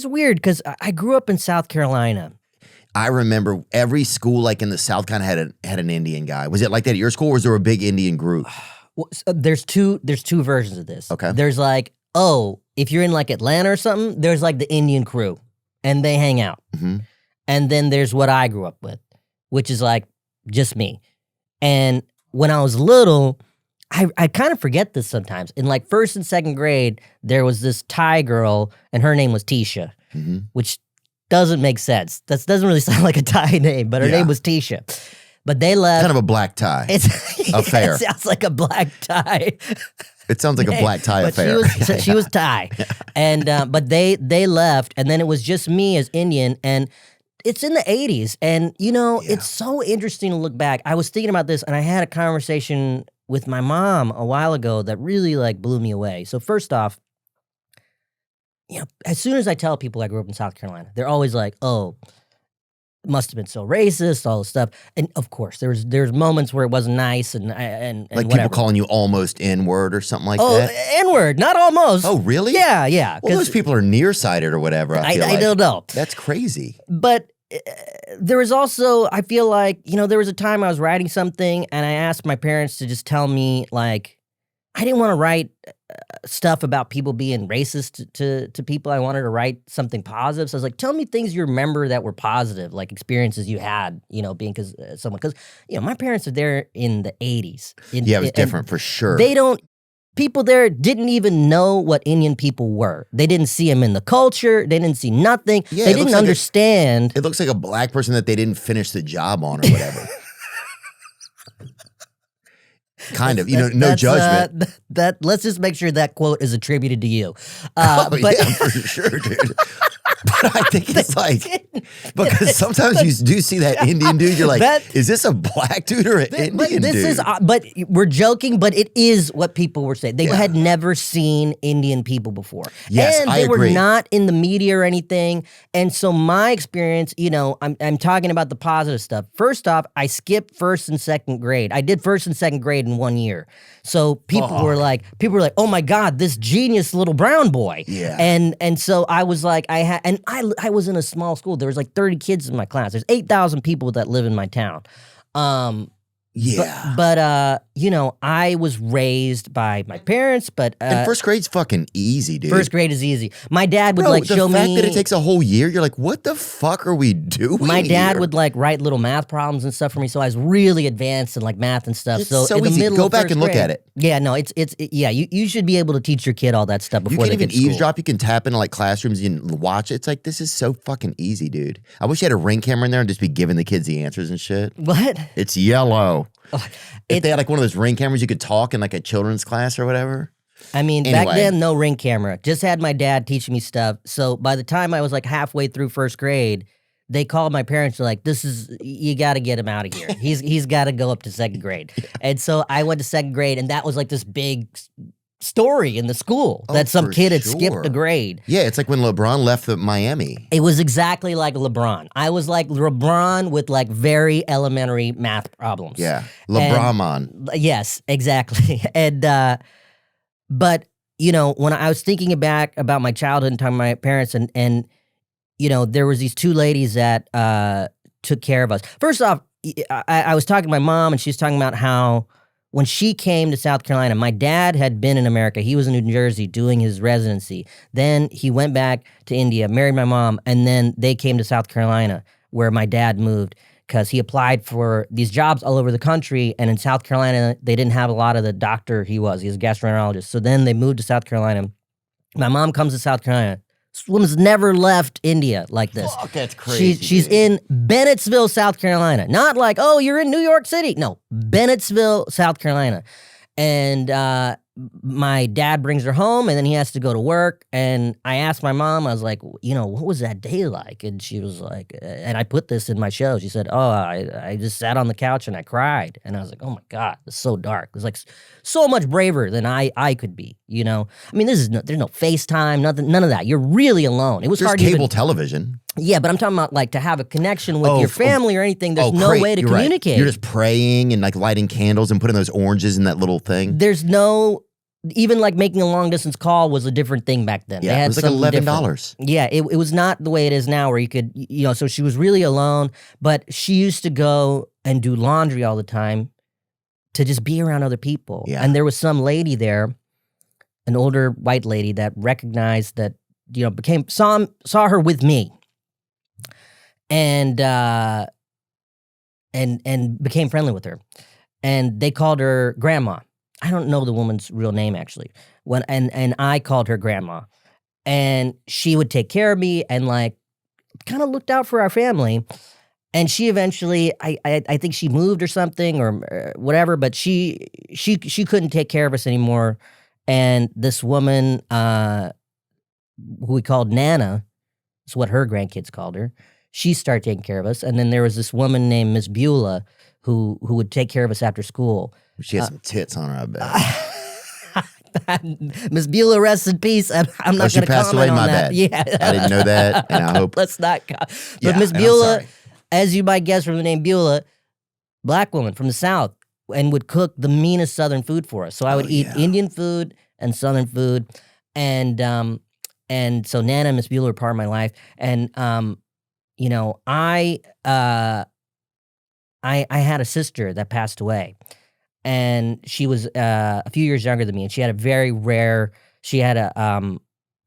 it's weird because I grew up in South Carolina. I remember every school like in the South kind of had an Indian guy. Was it like that at your school, or was there a big Indian group? Well, so there's two versions of this. Okay. There's like, oh, if you're in like Atlanta or something, there's like the Indian crew, and they hang out. Mm-hmm. And then there's what I grew up with, which is like just me. And when I was little, I kind of forget this sometimes. In like first and second grade, there was this Thai girl, and her name was Tisha, which doesn't make sense. That doesn't really sound like a Thai name, but her name was Tisha. But they left. Kind of a black tie affair. It sounds like a black tie. It sounds like a black tie affair. She was Thai. And but they left, and then it was just me as Indian, and it's in the 80s. And, you know, it's so interesting to look back. I was thinking about this, and I had a conversation with my mom a while ago that really, like, blew me away. So first off, you know, as soon as I tell people I grew up in South Carolina, they're always like, oh, it must have been so racist, all this stuff. And of course, there's moments where it wasn't nice and like whatever. people calling you almost N-word or something like that? Oh, N-word, not almost. Oh, really? Yeah. Well, those people are nearsighted or whatever, I feel like. I don't know. That's crazy. But there was also, I feel like, you know, there was a time I was writing something and I asked my parents to just tell me, like, I didn't want to write stuff about people being racist to people. I wanted to write something positive. So I was like, tell me things you remember that were positive, like experiences you had, you know, being because, you know, my parents are there in the 80s. It was different for sure. People there didn't even know what Indian people were. They didn't see them in the culture. They didn't see nothing. Yeah, they didn't understand. It looks like a black person that they didn't finish the job on or whatever. Kind of, you know, no judgment. Let's just make sure that quote is attributed to you. Yeah, for sure, dude. But I think it's like, because sometimes you do see that Indian dude, you're like, is this a black dude or an Indian dude? But we're joking, but it is what people were saying. They had never seen Indian people before. Yes, and I they agree. were not in the media or anything. And so my experience, you know, I'm talking about the positive stuff. First off, I skipped first and second grade. I did first and second grade in 1 year. So people were like, oh my God, this genius little brown boy. Yeah. And so I was like, I was in a small school. There was like 30 kids in my class. There's 8,000 people that live in my town. But you know, I was raised by my parents, but and first grade's fucking easy, dude. First grade is easy. My dad would show me the fact that it takes a whole year. You're like, what the fuck are we doing? My dad would like write little math problems and stuff for me, so I was really advanced in like math and stuff. It's so in the easy. middle Go of back first and look grade, at it. Yeah, no, you should be able to teach your kid all that stuff before you can they even get to school. eavesdrop. You can tap into like classrooms and watch it. It's like, this is so fucking easy, dude. I wish you had a Ring camera in there and just be giving the kids the answers and shit. What? It's yellow. If they had like one of those Ring cameras, you could talk in like a children's class or whatever. I mean, back then, no Ring camera. Just had my dad teaching me stuff. So by the time I was like halfway through first grade, they called my parents. They're like, you got to get him out of here. He's got to go up to second grade. And so I went to second grade, and that was like this big story in the school that some kid had skipped a grade. Yeah, it's like when LeBron left Miami. It was exactly like LeBron. I was like LeBron with like very elementary math problems. Yeah, LeBron. Yes, exactly. And but you know, when I was thinking back about my childhood and talking to my parents, and you know, there was these two ladies that took care of us. First off, I was talking to my mom, and she was talking about how when she came to South Carolina, my dad had been in America. He was in New Jersey doing his residency. Then he went back to India, married my mom, and then they came to South Carolina, where my dad moved, because he applied for these jobs all over the country, and in South Carolina, they didn't have a lot of the doctor he was. He was a gastroenterologist. So then they moved to South Carolina. My mom comes to South Carolina. This woman's never left India like this. Fuck, that's crazy. She's in Bennettsville, South Carolina. Not like, oh, you're in New York City. No, Bennettsville, South Carolina. And my dad brings her home, and then he has to go to work. And I asked my mom, I was like, you know, what was that day like? And she was like, and I put this in my show. She said, oh, I just sat on the couch and I cried. And I was like, oh my God, it's so dark. It was like so much braver than I could be, you know? I mean, there's no FaceTime, nothing, none of that. You're really alone. It was There's hard cable television. Yeah, but I'm talking about like to have a connection with your family or anything. There's no way to You're communicate. Right. You're just praying and like lighting candles and putting those oranges in that little thing. There's no even like making a long distance call was a different thing back then. Yeah, they had it was like $11. Different. Yeah, it was not the way it is now where you could, so she was really alone, but she used to go and do laundry all the time to just be around other people. Yeah. And there was some lady there, an older white lady that recognized that, saw her with me and became friendly with her. And they called her grandma. I don't know the woman's real name actually. And I called her grandma, and she would take care of me and like kind of looked out for our family. And she eventually, I think she moved or something or whatever, but she couldn't take care of us anymore. And this woman, who we called Nana, is what her grandkids called her. She started taking care of us. And then there was this woman named Miss Beulah who would take care of us after school. She had some tits on her, I bet. Miss Beulah, rest in peace. I'm not going to comment away, on my that. bad. Yeah, I didn't know that, and I hope. Let's not. But Miss Beulah, as you might guess from the name Beulah, black woman from the South, and would cook the meanest Southern food for us. So I would eat Indian food and Southern food, and so Nana and Miss Beulah were part of my life, and I had a sister that passed away, and she was a few years younger than me, and she had a very rare. She had a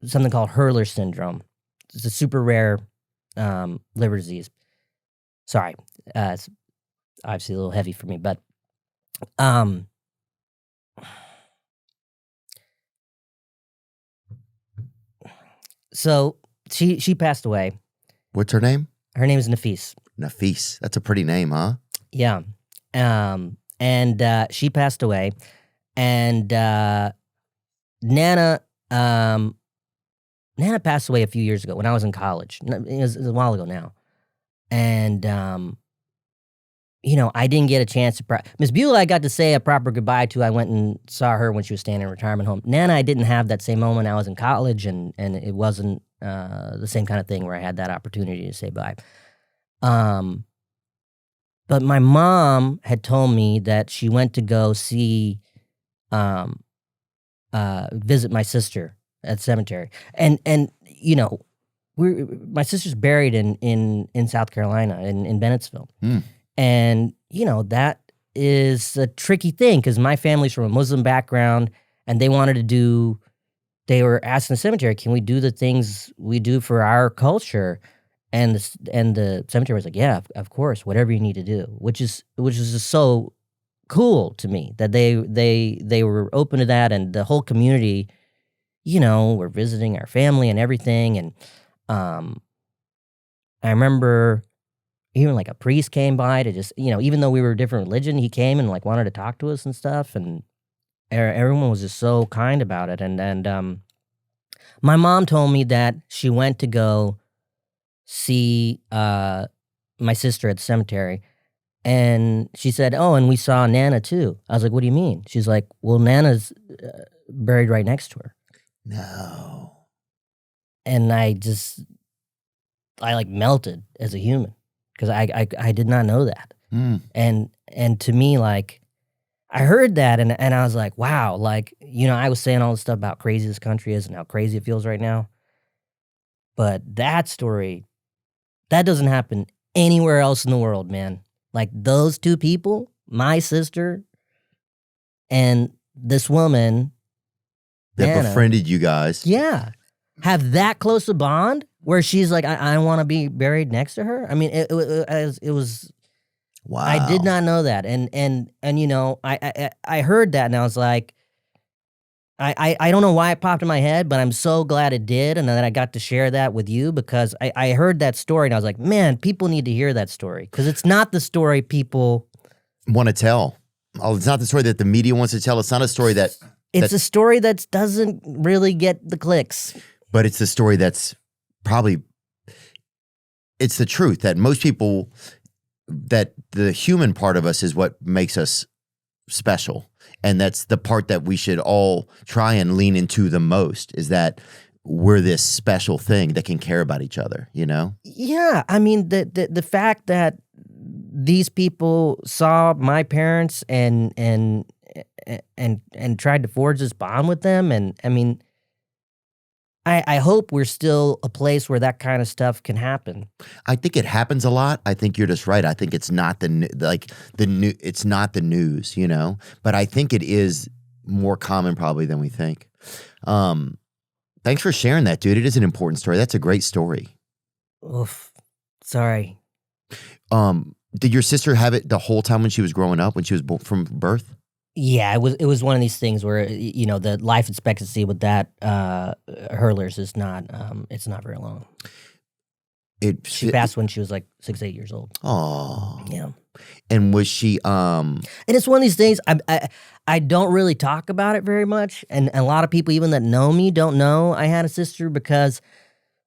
something called Hurler syndrome. It's a super rare liver disease. Sorry, it's obviously a little heavy for me, but so she passed away. What's her name? Her name is Nafis. Nafis. That's a pretty name, huh? Yeah. And she passed away, and Nana passed away a few years ago when I was in college. It was a while ago now. And, I didn't get a chance to... Miss Beulah, I got to say a proper goodbye to. I went and saw her when she was staying in a retirement home. Nana, I didn't have that same moment. I was in college, and it wasn't the same kind of thing where I had that opportunity to say bye. But my mom had told me that she went to go see, visit my sister at the cemetery. And my sister's buried in South Carolina, in Bennettsville. Mm. And, that is a tricky thing because my family's from a Muslim background, and they were asking the cemetery, can we do the things we do for our culture? And the cemetery was like, yeah, of course, whatever you need to do, which is just so cool to me that they were open to that, and the whole community, were visiting our family and everything. And I remember even like a priest came by to just, even though we were a different religion, he came and like wanted to talk to us and stuff, and everyone was just so kind about it. And my mom told me that she went to go see my sister at the cemetery, and she said, oh, and we saw Nana too. I was like, what do you mean? She's like, well, Nana's buried right next to her. No. And I like melted as a human because I did not know that. Mm. And to me, like, I heard that and I was like, wow, like, I was saying all this stuff about how crazy this country is and how crazy it feels right now. But that story, that doesn't happen anywhere else in the world, man. Like those two people, my sister and this woman that Nana, befriended you guys. Yeah. Have that close a bond where she's like, I want to be buried next to her. I mean, it was. Wow. I did not know that. And I heard that and I was like, I don't know why it popped in my head, but I'm so glad it did, and that I got to share that with you because I heard that story and I was like, man, people need to hear that story because it's not the story people want to tell. Oh, it's not the story that the media wants to tell. It's not a story that... It's a story that doesn't really get the clicks. But it's the story that's probably... It's the truth that most people... That the human part of us is what makes us special. And that's the part that we should all try and lean into the most, is that we're this special thing that can care about each other, Yeah. I mean, the fact that these people saw my parents and and tried to forge this bond with them. And I mean, I hope we're still a place where that kind of stuff can happen. I think it happens a lot. I think you're just right. I think it's not it's not the news, you know. But I think it is more common probably than we think. Thanks for sharing that, dude. It is an important story. That's a great story. Oof. Sorry. Did your sister have it the whole time when she was growing up, when she was from birth? Yeah, it was one of these things where the life expectancy with that hurlers is not it's not very long. She passed when she was like 6-8 years old. Oh, yeah. And was she? And it's one of these things. I don't really talk about it very much, and a lot of people even that know me don't know I had a sister because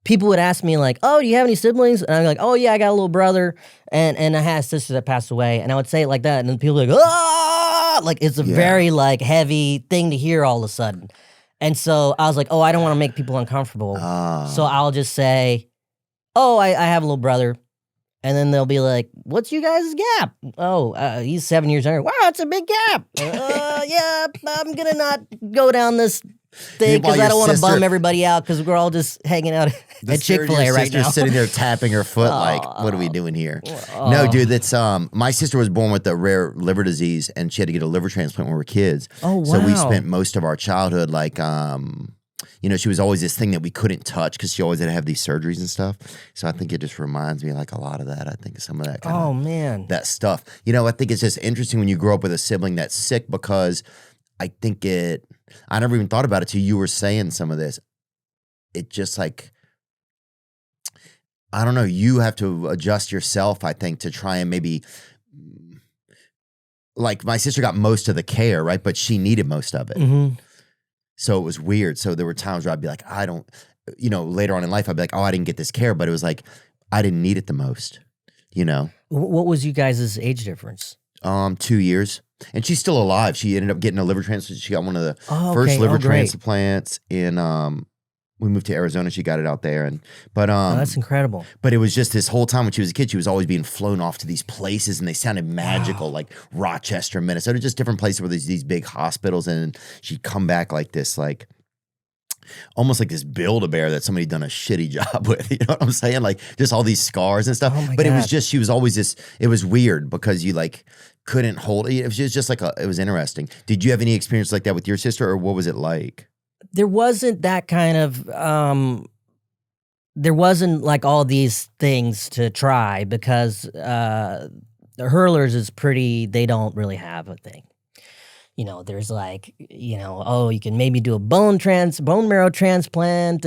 people would ask me like, "Oh, do you have any siblings?" And I'm like, "Oh yeah, I got a little brother, and I had a sister that passed away." And I would say it like that, and then people are like, "Ah!" Like it's a very like heavy thing to hear all of a sudden. And so I was like, "Oh, I don't want to make people uncomfortable, so I'll just say, oh, I have a little brother." And then they'll be like, "What's you guys' gap?" "Oh, he's 7 years younger." "Wow, it's a big gap." "Yeah, I'm gonna not go down this thing because I don't want to bum everybody out because we're all just hanging out at Chick-fil-A right now." Sitting there tapping her foot like, "What are we doing here?" No, dude, that's my sister was born with a rare liver disease and she had to get a liver transplant when we were kids. Oh, wow. So we spent most of our childhood like she was always this thing that we couldn't touch because she always had to have these surgeries and stuff. So I think it just reminds me like a lot of that. I think some of that kind of that stuff. I think it's just interesting when you grow up with a sibling that's sick because I think I never even thought about it till you were saying some of this. It just like, I don't know, you have to adjust yourself, I think, to try and maybe, like my sister got most of the care, right? But she needed most of it. Mm-hmm. So it was weird. So there were times where I'd be like, I don't, later on in life, I'd be like, oh, I didn't get this care. But it was like, I didn't need it the most, What was you guys' age difference? 2 years. And she's still alive. She ended up getting a liver transplant. She got one of the first liver transplants in, we moved to Arizona. She got it out there. But that's incredible. But it was just this whole time when she was a kid, she was always being flown off to these places and they sounded magical, like Rochester, Minnesota, just different places where there's these big hospitals. And she'd come back like this, like, almost like this Build-A-Bear that somebody done a shitty job with. You know what I'm saying? Like just all these scars and stuff. But it was just, she was always this, it was weird because you like couldn't hold it. It was just like, it was interesting. Did you have any experience like that with your sister or what was it like? There wasn't that kind of, there wasn't like all these things to try because the hurlers is pretty, they don't really have a thing. There's like, oh, you can maybe do a bone marrow transplant,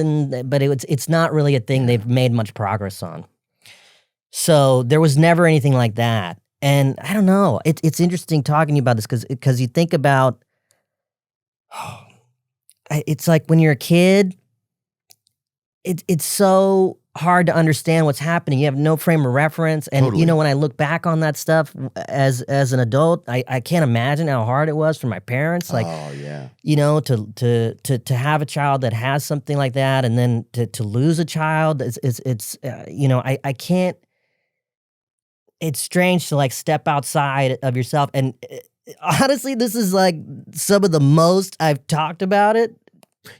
but it's not really a thing they've made much progress on. So there was never anything like that. And I don't know, it's interesting talking to you about this because you think about, it's like when you're a kid, it's so hard to understand what's happening. You have no frame of reference. And, Totally. When I look back on that stuff as an adult, I can't imagine how hard it was for my parents. Like, oh, yeah. To have a child that has something like that and then to lose a child, I can't, it's strange to like step outside of yourself. And honestly, this is like some of the most I've talked about it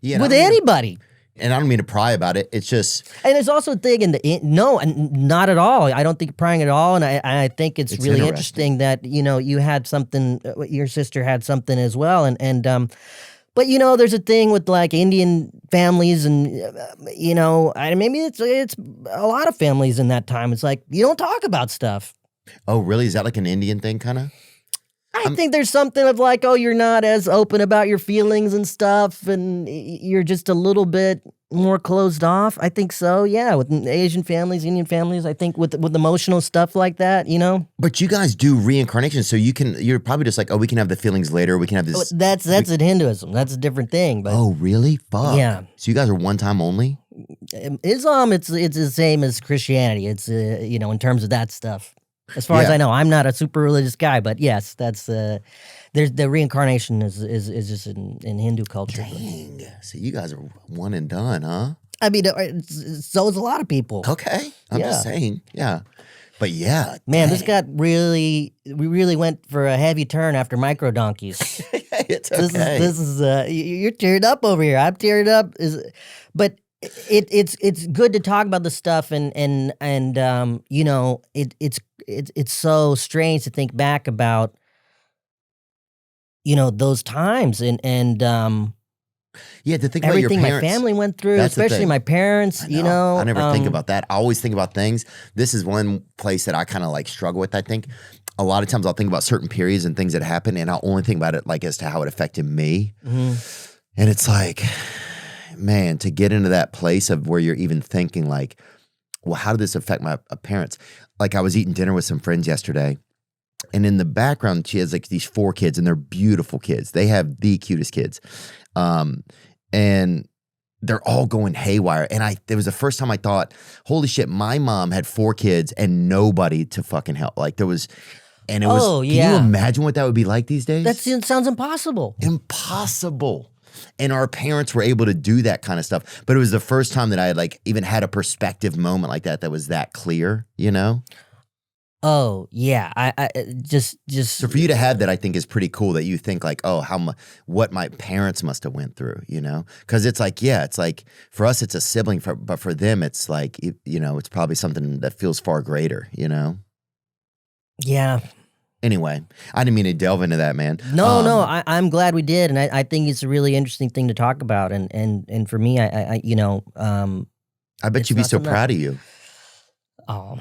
with anybody. And I don't mean to pry about it. It's just, and there's also a thing no, and not at all. I don't think prying at all. And I think it's really interesting that you had something. Your sister had something as well. But there's a thing with like Indian families, and maybe it's a lot of families in that time. It's like you don't talk about stuff. Oh, really? Is that like an Indian thing, kind of? I think there's something of like, oh, you're not as open about your feelings and stuff, and you're just a little bit more closed off. I think so, yeah. With Asian families, Indian families, I think with emotional stuff like that, But you guys do reincarnation, so you're probably just like, oh, we can have the feelings later. We can have this. That's in Hinduism. That's a different thing. But oh, really? Fuck. Yeah. So you guys are one time only? Islam, it's the same as Christianity. It's in terms of that stuff. As far as I know, I'm not a super religious guy, but yes, that's there's the reincarnation is just in Hindu culture. Dang, so you guys are one and done, huh? I mean, so is a lot of people. Okay, I'm just saying, yeah. But yeah, Man, this dang. we really went for a heavy turn after micro donkeys. It's okay. This is you're teared up over here. I'm teared up. But it's good to talk about this stuff, and you know, it's so strange to think back about, you know, those times and Yeah, to think about your everything my parents. family went through, That's the especially thing. my parents. I You know. know, I never think about that. I always think about things. This is one place that I kind of like struggle with, I think. A lot of times I'll think about certain periods and things that happened, and I'll only think about it like as to how it affected me. Mhm. And it's like, man, to get into that place of where you're even thinking like, well, how did this affect my parents? Like I was eating dinner with some friends yesterday, and in the background, she has like these 4 kids, and they're beautiful kids. They have the cutest kids. And they're all going haywire. And it was the first time I thought, holy shit, my mom had 4 kids and nobody to fucking help. Like there was, and it was, Oh, can you yeah. imagine what that would be like these days? That sounds impossible. Impossible. And our parents were able to do that kind of stuff. But it was the first time that I had like even had a perspective moment like that was that clear, you know? Oh yeah, I just So for you to have that, I think is pretty cool that you think like, oh, what my parents must have went through, you know? Because it's like, yeah, it's like for us, it's a sibling, but for them, it's like, you know, it's probably something that feels far greater, you know? yeah. Anyway, I didn't mean to delve into that, man. No, I'm glad we did, and I think it's a really interesting thing to talk about, and for me, I you know, I bet it's you'd be not so something proud of you. oh,